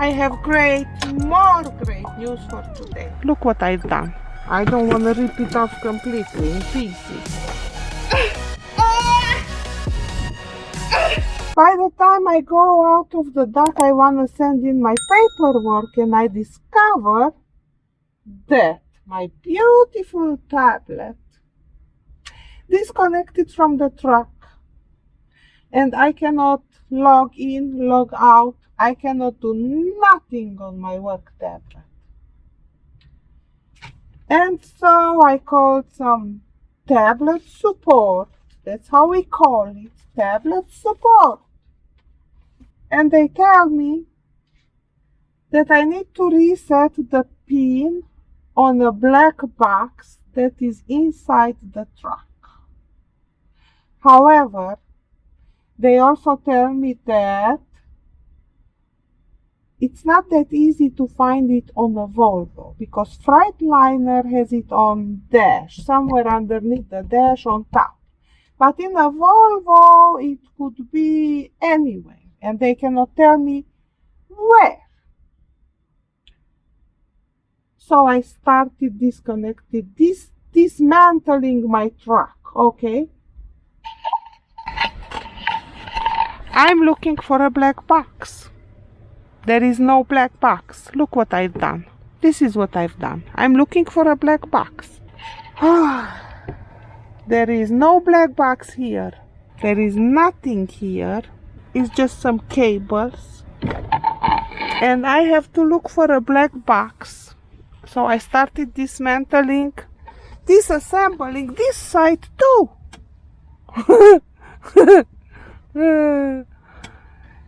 I have more great news for today. Look what I've done. I don't want to rip it off completely in pieces. By the time I go out of the dock, I want to send in my paperwork, and I discover that my beautiful tablet disconnected from the truck, and I cannot log in, log out. I cannot do nothing on my work tablet. And so I called some tablet support. That's how we call it, tablet support. And they tell me that I need to reset the pin on a black box that is inside the truck. However, they also tell me that it's not that easy to find it on a Volvo, because Freightliner has it on dash, somewhere underneath the dash on top. But in a Volvo, it could be anywhere, and they cannot tell me where. So I started dismantling my truck, okay? I'm looking for a black box. There is no black box. Look what I've done. This is what I've done. I'm looking for a black box. There is no black box here. There is nothing here. It's just some cables. And I have to look for a black box. So I started disassembling this side too.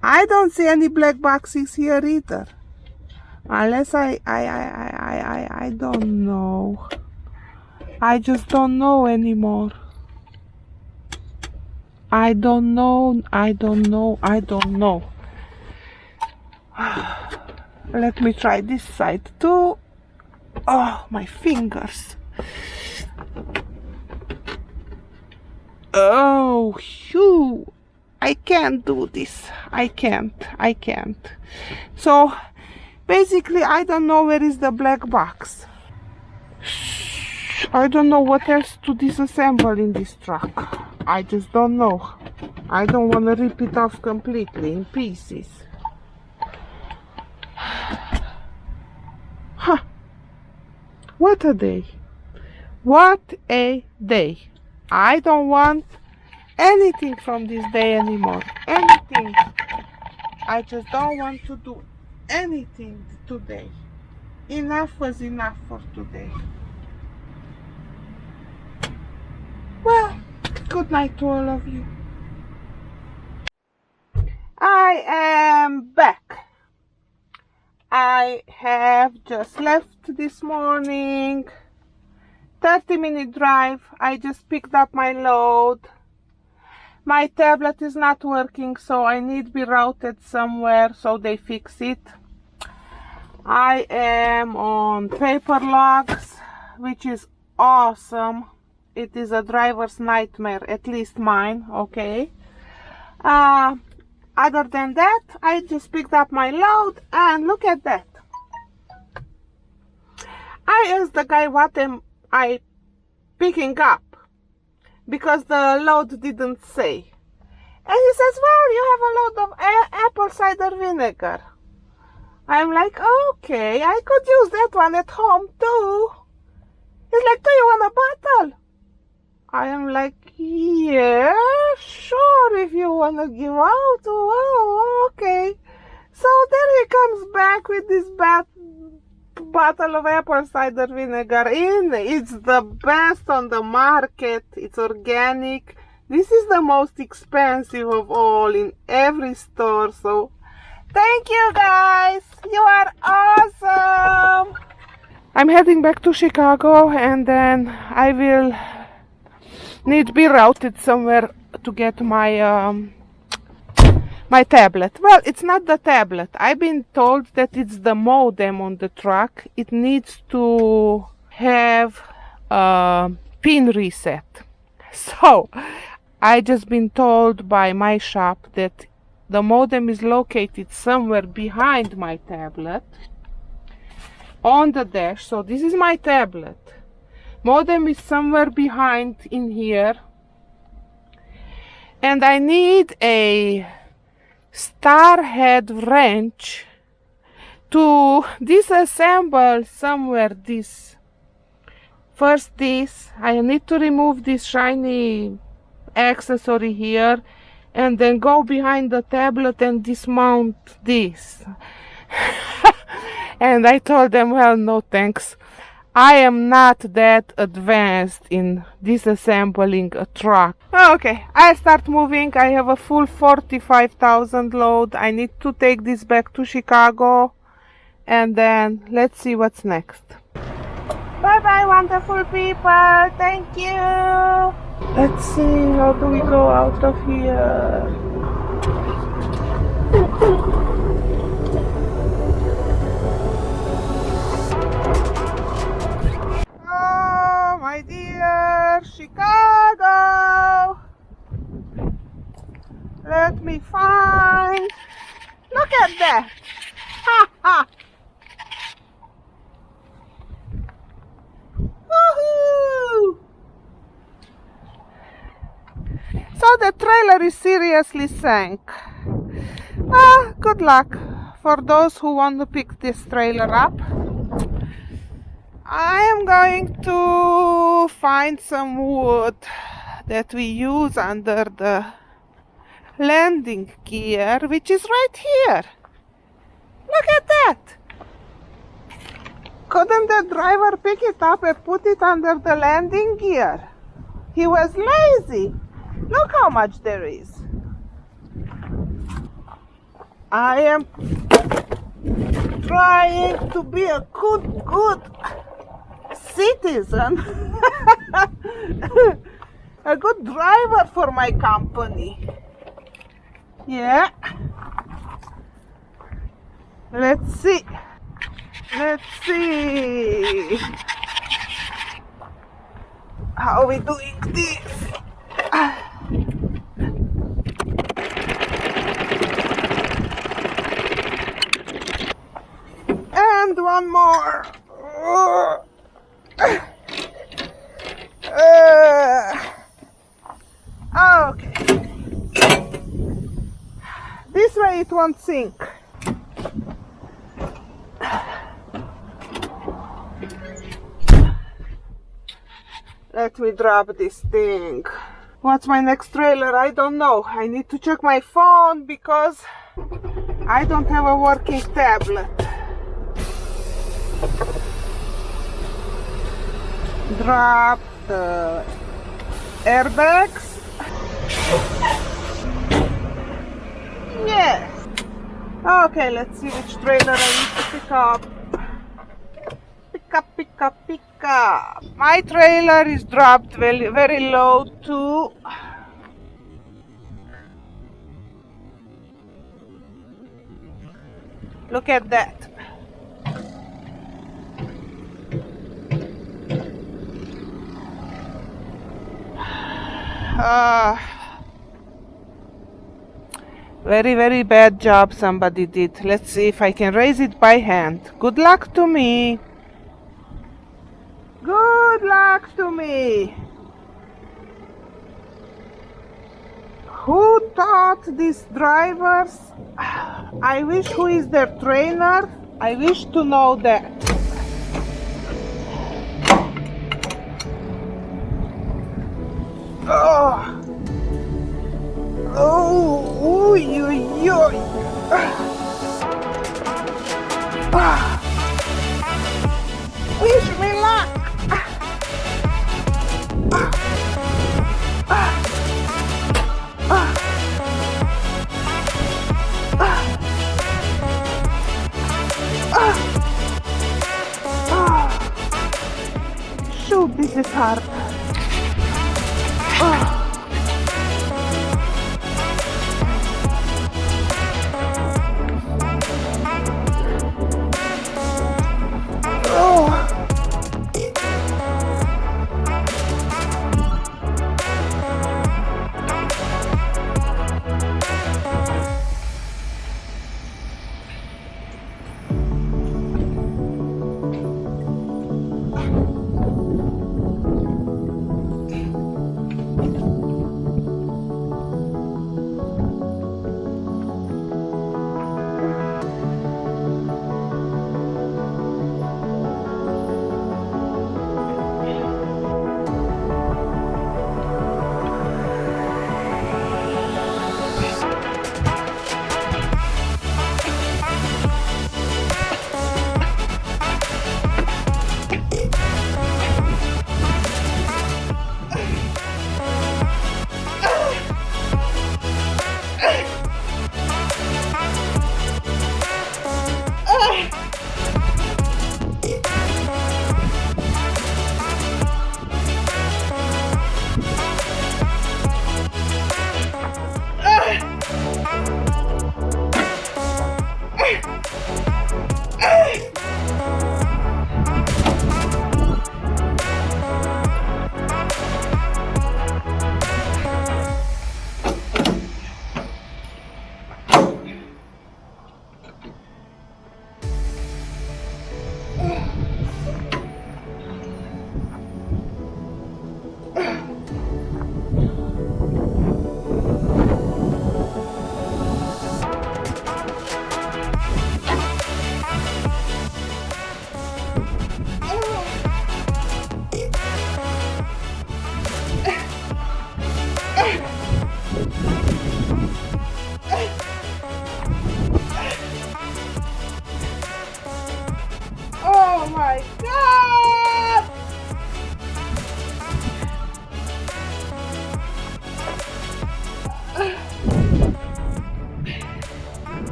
I don't see any black boxes here either. Unless I don't know. I just don't know anymore. I don't know. Let me try this side too. Oh, my fingers. Oh, phew. I can't do this. I can't. So, basically, I don't know where is the black box. I don't know what else to disassemble in this truck. I just don't know. I don't want to rip it off completely in pieces. Huh. What a day. What a day. I don't want anything from this day anymore. Anything. I just don't want to do anything today. Enough was enough for today. Well, good night to all of you. I am back. I have just left this morning. 30-minute drive. I just picked up my load. My tablet is not working, so I need to be routed somewhere, so they fix it. I am on paper logs, which is awesome. It is a driver's nightmare, at least mine, okay? Other than that, I just picked up my load, and look at that. I asked the guy what am I picking up, because the load didn't say. And he says, well, you have a load of apple cider vinegar. I'm like, okay, I could use that one at home too. He's like, do you want a bottle? I am like, yeah, sure, if you want to give out, well, okay. So then he comes back with this bottle of apple cider vinegar. It's the best on the market. It's organic. This is the most expensive of all in every store. So thank you guys. You are awesome. I'm heading back to Chicago, and then I will need to be routed somewhere to get my my tablet. Well, it's not the tablet. I've been told that it's the modem on the truck. It needs to have a pin reset. So I just been told by my shop that the modem is located somewhere behind my tablet on the dash. So this is my tablet. Modem is somewhere behind in here. And I need a star head wrench to disassemble somewhere this. First this, I need to remove this shiny accessory here and then go behind the tablet and dismount this. And I told them, well, no thanks. I am not that advanced in disassembling a truck. Okay, I start moving. I have a full 45,000 load. I need to take this back to Chicago. And then let's see what's next. Bye bye, wonderful people. Thank you. Let's see, how do we go out of here? Oh, my dear Chicago. Let me find. Look at that. Ha ha. Woohoo! So the trailer is seriously sank. Good luck for those who want to pick this trailer up. I am going to find some wood that we use under the landing gear, which is right here. Look at that! Couldn't the driver pick it up and put it under the landing gear? He was lazy. Look how much there is. I am trying to be a good citizen. A good driver for my company. Yeah. Let's see. How are we doing this? And one more. Okay. This way it won't sink. Let me drop this thing. What's my next trailer? I don't know. I need to check my phone because I don't have a working tablet. Drop the airbags. Yes. Okay, let's see which trailer I need to pick up. Pick up. My trailer is dropped very low too. Look at that. Very bad job somebody did. Let's see if I can raise it by hand. Good luck to me. Good luck to me. Who taught these drivers? I wish who is their trainer. I wish to know that. Wish me luck. Shoot, this is hard.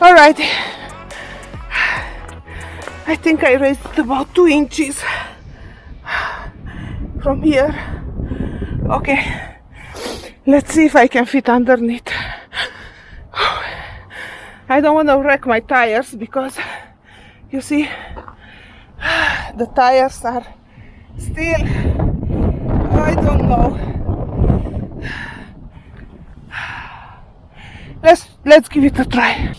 All right, I think I raised it about 2 inches from here. Okay, let's see if I can fit underneath. I don't want to wreck my tires because you see the tires are still, I don't know. Let's give it a try.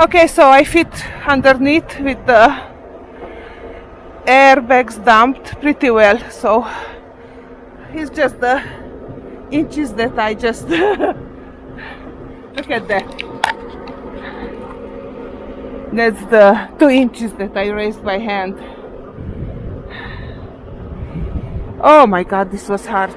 Okay, so I fit underneath with the airbags dumped pretty well, so it's just the inches that I just look at that. That's the 2 inches that I raised by hand. Oh my god, this was hard.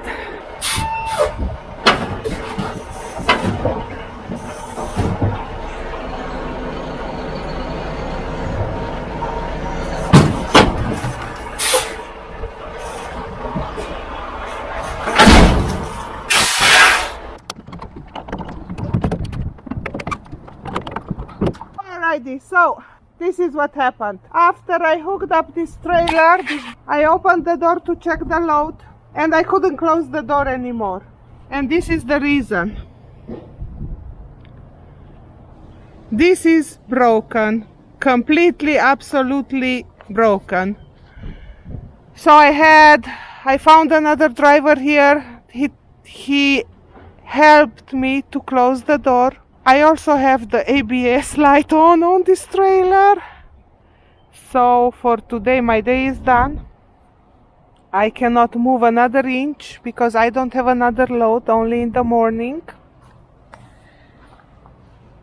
So this is what happened. After I hooked up this trailer, I opened the door to check the load and I couldn't close the door anymore. And this is the reason. This is broken, completely, absolutely broken. So I found another driver here. He helped me to close the door. I also have the ABS light on this trailer. So for today my day is done. I cannot move another inch because I don't have another load, only in the morning.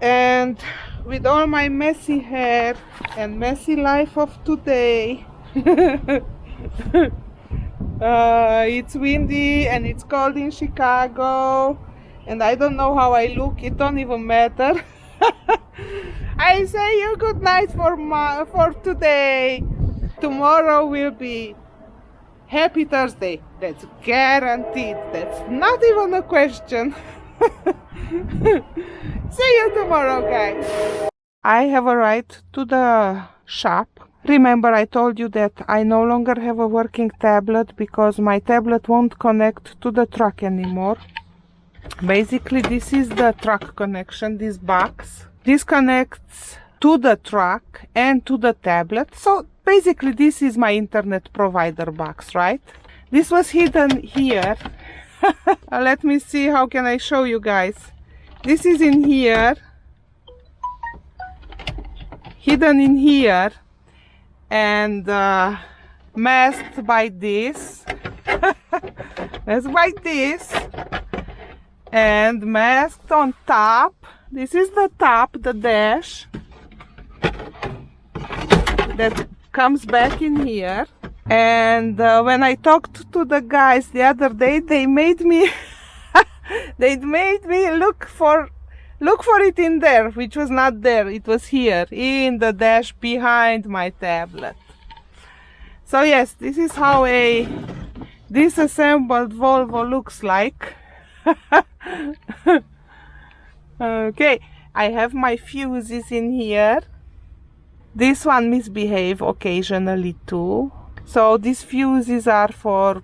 And with all my messy hair and messy life of today, it's windy and it's cold in Chicago. And I don't know how I look, it don't even matter. I say you good night for today. Tomorrow will be Happy Thursday. That's guaranteed. That's not even a question. See you tomorrow, guys. I have arrived to the shop. Remember, I told you that I no longer have a working tablet because my tablet won't connect to the truck anymore. Basically, this is the truck connection, this box. This connects to the truck and to the tablet. So basically, this is my internet provider box, right? This was hidden here. Let me see, how can I show you guys? This is in here. Hidden in here. And masked by this. Masked by this. And masked on top. This is the top, the dash that comes back in here. And when I talked to the guys the other day, they made me look for it in there, which was not there. It was here in the dash behind my tablet. So yes, this is how a disassembled Volvo looks like. Okay, I have my fuses in here. This one misbehave occasionally too. So these fuses are for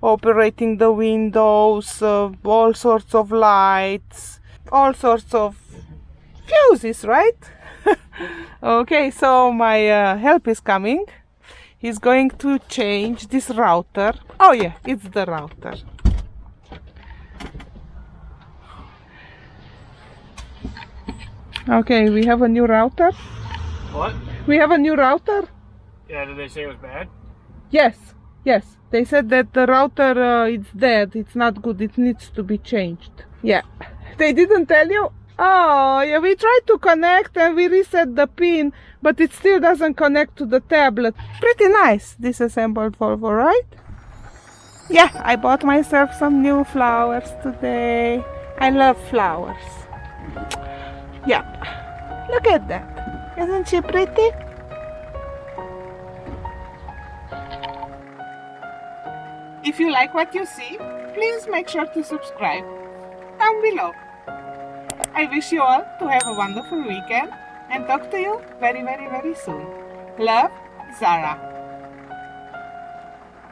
operating the windows, all sorts of lights, all sorts of fuses, right? Okay, so my help is coming. He's going to change this router. Oh yeah, it's the router. Okay, we have a new router. What? We have a new router. Yeah, did they say it was bad? Yes, yes. They said that the router it's dead. It's not good. It needs to be changed. Yeah. They didn't tell you? Oh, yeah. We tried to connect and we reset the pin, but it still doesn't connect to the tablet. Pretty nice, disassembled Volvo, right? Yeah, I bought myself some new flowers today. I love flowers. Yeah. Look at that. Isn't she pretty? If you like what you see, please make sure to subscribe down below. I wish you all to have a wonderful weekend and talk to you very, very, very soon. Love, Zara.